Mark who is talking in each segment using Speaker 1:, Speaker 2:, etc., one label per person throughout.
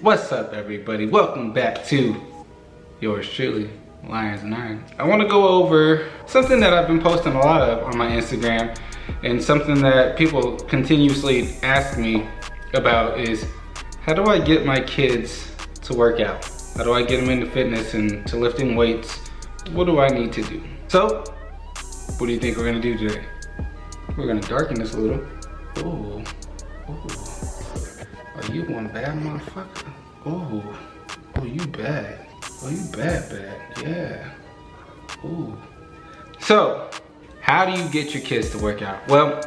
Speaker 1: What's up, everybody? Welcome back to yours truly, Lions and Iron. I want to go over something that I've been posting a lot of on my Instagram, and something that people continuously ask me about is, how do I get my kids to work out? How do I get them into fitness and to lifting weights? What do I need to do? So, what do you think we're gonna do today? We're gonna darken this a little. Ooh, ooh. Oh, you one bad motherfucker. Oh, oh, you bad. Oh, you bad, yeah. Ooh. So, how do you get your kids to work out? Well,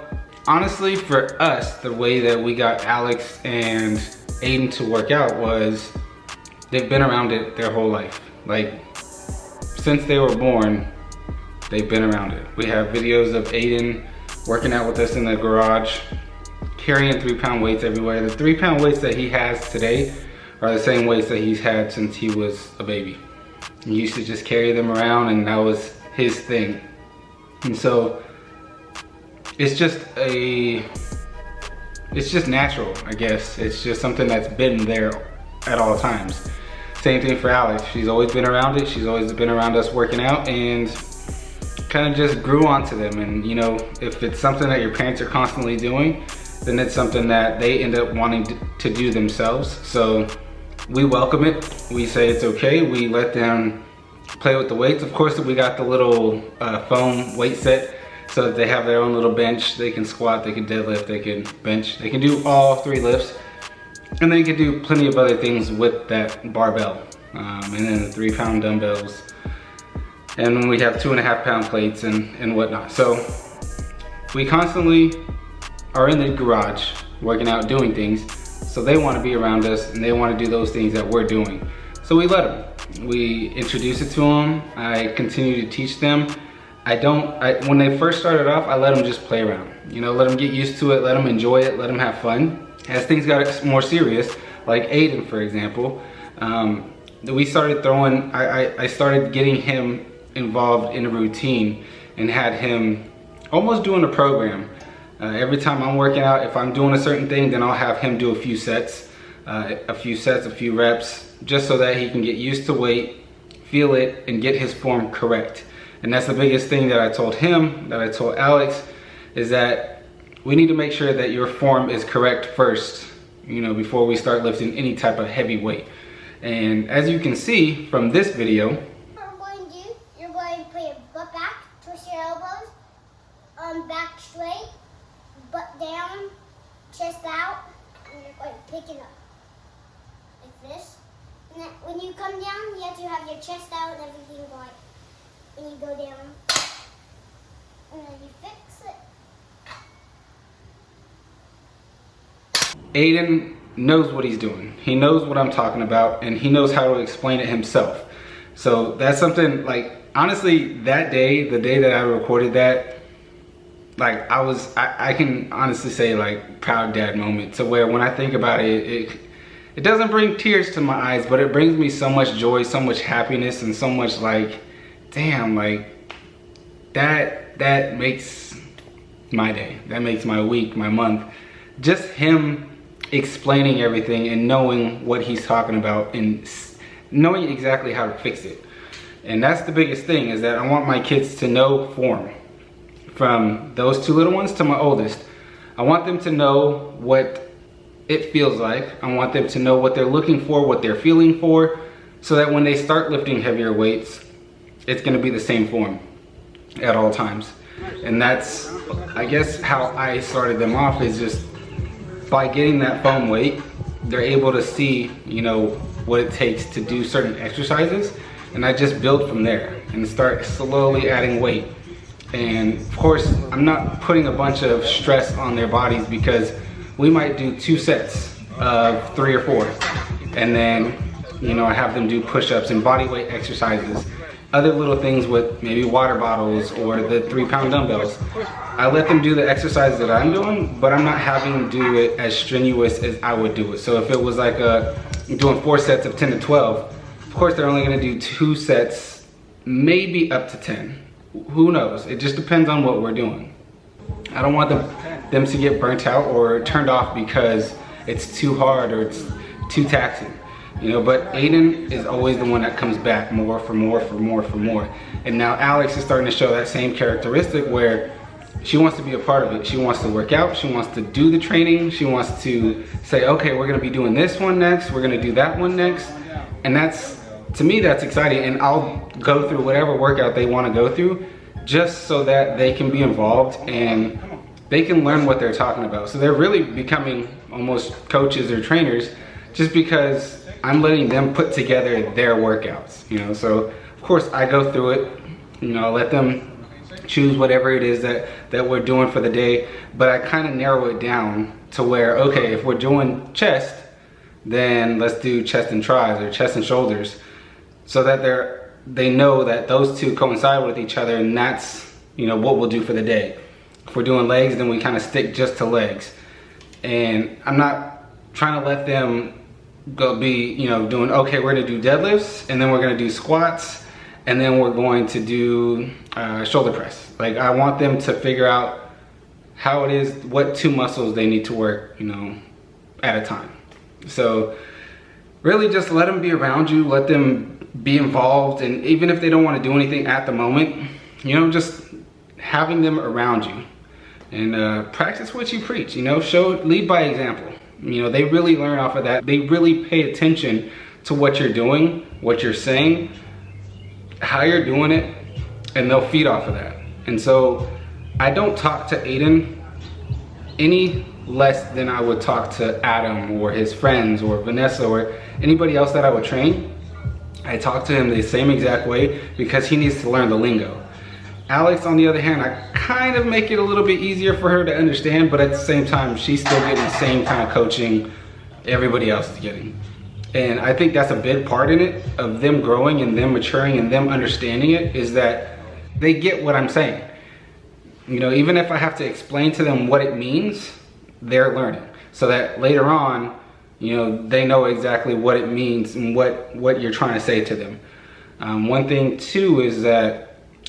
Speaker 1: honestly, for us, the way that we got Alex and Aiden to work out was, they've been around it their whole life. Like, since they were born, they've been around it. We have videos of Aiden working out with us in the garage, carrying 3-pound weights everywhere. The 3-pound weights that he has today are the same weights that he's had since he was a baby. He used to just carry them around, and that was his thing. And so it's just natural, I guess. It's just something that's been there at all times. Same thing for Alex. She's always been around it. She's always been around us working out, and kind of just grew onto them. And you know, if it's something that your parents are constantly doing, then it's something that they end up wanting to do themselves. So we welcome it. We say it's okay. We let them play with the weights. Of course, we got the little foam weight set, so that they have their own little bench. They can squat, they can deadlift, they can bench. They can do all 3 lifts. And they can do plenty of other things with that barbell. And then the 3-pound dumbbells. And we have 2.5-pound plates and whatnot. So we constantly are in the garage working out, doing things. So they want to be around us, and they want to do those things that we're doing. So we let them. We introduce it to them. I continue to teach them. When they first started off, I let them just play around. You know, let them get used to it, let them enjoy it, let them have fun. As things got more serious, like Aiden, for example, we started throwing, I started getting him involved in a routine and had him almost doing a program. Every time I'm working out, if I'm doing a certain thing, then I'll have him do a few sets, a few reps, just so that he can get used to weight, feel it, and get his form correct. And that's the biggest thing that I told him, that I told Alex, is that we need to make sure that your form is correct first, you know, before we start lifting any type of heavy weight. And as you can see from this video,
Speaker 2: you're going to put your butt back, twist your elbows, back straight, butt down, chest out, and you're going to pick it up like this. And then when you come down, you have to have your chest out and everything going. And you go down, and then you fix it.
Speaker 1: Aiden knows what he's doing. He knows what I'm talking about, and he knows how to explain it himself. So that's something, like, honestly, that day, the day that I recorded that, like, I can honestly say, like, proud dad moment, to where when I think about it, it doesn't bring tears to my eyes, but it brings me so much joy, so much happiness, and so much, like, damn, like, that makes my day. That makes my week, my month. Just him explaining everything and knowing what he's talking about and knowing exactly how to fix it. And that's the biggest thing, is that I want my kids to know form. From those 2 little ones to my oldest, I want them to know what it feels like. I want them to know what they're looking for, what they're feeling for, so that when they start lifting heavier weights, it's gonna be the same form at all times. And that's, I guess, how I started them off, is just by getting that foam weight, they're able to see, you know, what it takes to do certain exercises. And I just build from there and start slowly adding weight. And of course, I'm not putting a bunch of stress on their bodies, because we might do 2 sets of 3 or 4. And then, you know, I have them do push-ups and body weight exercises, other little things with maybe water bottles or the 3-pound dumbbells. I let them do the exercises that I'm doing, but I'm not having them do it as strenuous as I would do it. So if it was like doing 4 sets of 10 to 12, of course they're only gonna do 2 sets, maybe up to 10. Who knows? It just depends on what we're doing. I don't want them to get burnt out or turned off because it's too hard or it's too taxing. you know, but Aiden is always the one that comes back more for more for more for more. And now Alex is starting to show that same characteristic where she wants to be a part of it. She wants to work out, she wants to do the training, she wants to say, okay, we're gonna be doing this one next, we're gonna do that one next. And that's, to me, that's exciting. And I'll go through whatever workout they wanna go through just so that they can be involved and they can learn what they're talking about. So they're really becoming almost coaches or trainers just because I'm letting them put together their workouts, you know. So of course I go through it, you know, let them choose whatever it is that we're doing for the day, but I kind of narrow it down to where, okay, if we're doing chest, then let's do chest and tries or chest and shoulders, so that they know that those two coincide with each other, and that's, you know, what we'll do for the day. If we're doing legs, then we kind of stick just to legs. And I'm not trying to let them go be, you know, doing, okay, we're gonna do deadlifts, and then we're gonna do squats, and then we're going to do shoulder press. Like, I want them to figure out how it is, what two muscles they need to work, you know, at a time. So really just let them be around you, let them be involved, and even if they don't want to do anything at the moment, you know, just having them around you. And practice what you preach, you know, lead by example. You know, they really learn off of that. They really pay attention to what you're doing, what you're saying, how you're doing it, and they'll feed off of that. And so I don't talk to Aiden any less than I would talk to Adam or his friends or Vanessa or anybody else that I would train. I talk to him the same exact way because he needs to learn the lingo. Alex, on the other hand, I kind of make it a little bit easier for her to understand, but at the same time, she's still getting the same kind of coaching everybody else is getting. And I think that's a big part in it, of them growing and them maturing and them understanding it, is that they get what I'm saying. You know, even if I have to explain to them what it means, they're learning. So that later on, you know, they know exactly what it means and what you're trying to say to them. One thing too is that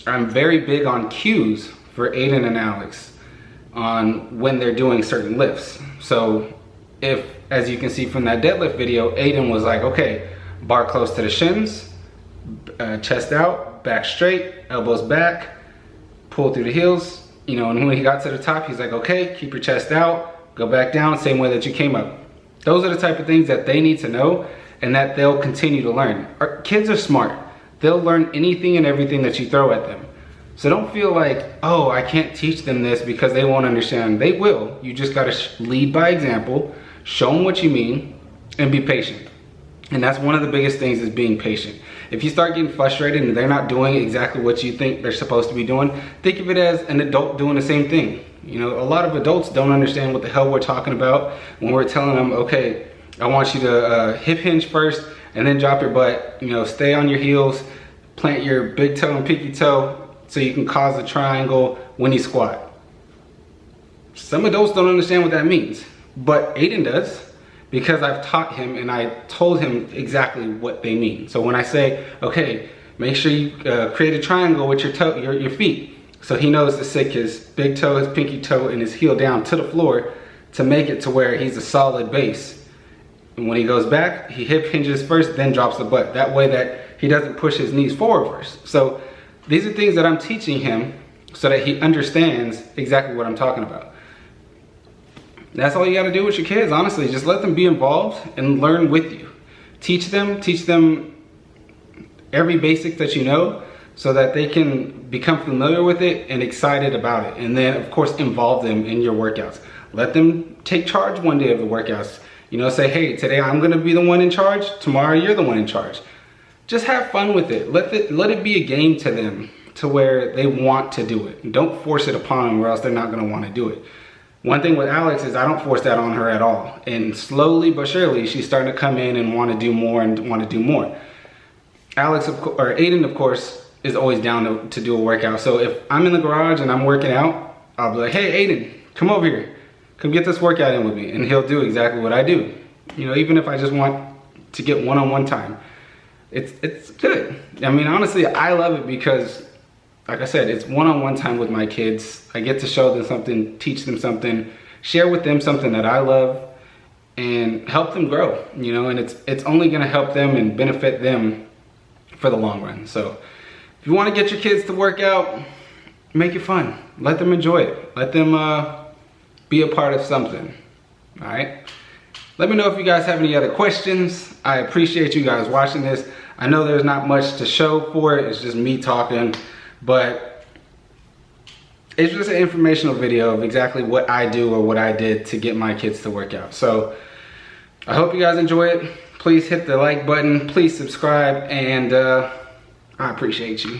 Speaker 1: I'm very big on cues for Aiden and Alex on when they're doing certain lifts. So if, as you can see from that deadlift video, Aiden was like, okay, bar close to the shins, chest out, back straight, elbows back, pull through the heels, you know, and when he got to the top, he's like, okay, keep your chest out, go back down, same way that you came up. Those are the type of things that they need to know and that they'll continue to learn. Our kids are smart. They'll learn anything and everything that you throw at them. So don't feel like, oh, I can't teach them this because they won't understand. They will. You just gotta lead by example, show them what you mean, and be patient. And that's one of the biggest things, is being patient. If you start getting frustrated and they're not doing exactly what you think they're supposed to be doing, think of it as an adult doing the same thing. You know, a lot of adults don't understand what the hell we're talking about when we're telling them, okay, I want you to hip hinge first and then drop your butt, you know, stay on your heels, plant your big toe and pinky toe so you can cause a triangle when you squat. Some adults don't understand what that means, but Aiden does, because I've taught him and I told him exactly what they mean. So when I say, okay, make sure you create a triangle with your toe, your feet, so he knows to stick his big toe, his pinky toe, and his heel down to the floor to make it to where he's a solid base. And when he goes back, he hip hinges first, then drops the butt. That way that he doesn't push his knees forward first. So these are things that I'm teaching him so that he understands exactly what I'm talking about. That's all you gotta do with your kids, honestly. Just let them be involved and learn with you. Teach them every basic that you know so that they can become familiar with it and excited about it. And then, of course, involve them in your workouts. Let them take charge one day of the workouts. You know, say, hey, today I'm gonna be the one in charge, tomorrow you're the one in charge. Just have fun with it. Let it be a game to them, to where they want to do it. Don't force it upon them, or else they're not gonna wanna do it. One thing with Alex is I don't force that on her at all. And slowly but surely, she's starting to come in and wanna do more and wanna do more. Aiden, of course, is always down to do a workout. So if I'm in the garage and I'm working out, I'll be like, hey, Aiden, come over here. Come get this workout in with me. And he'll do exactly what I do. You know, even if I just want to get one-on-one time. It's good. I mean, honestly, I love it because, like I said, it's one-on-one time with my kids. I get to show them something, teach them something, share with them something that I love. and help them grow, you know, and it's only gonna help them and benefit them for the long run. So if you wanna get your kids to work out, make it fun. Let them enjoy it. Let them be a part of something, all right? Let me know if you guys have any other questions. I appreciate you guys watching this. I know there's not much to show for it. It's just me talking, but it's just an informational video of exactly what I do or what I did to get my kids to work out. So I hope you guys enjoy it. Please hit the like button. Please subscribe, and I appreciate you.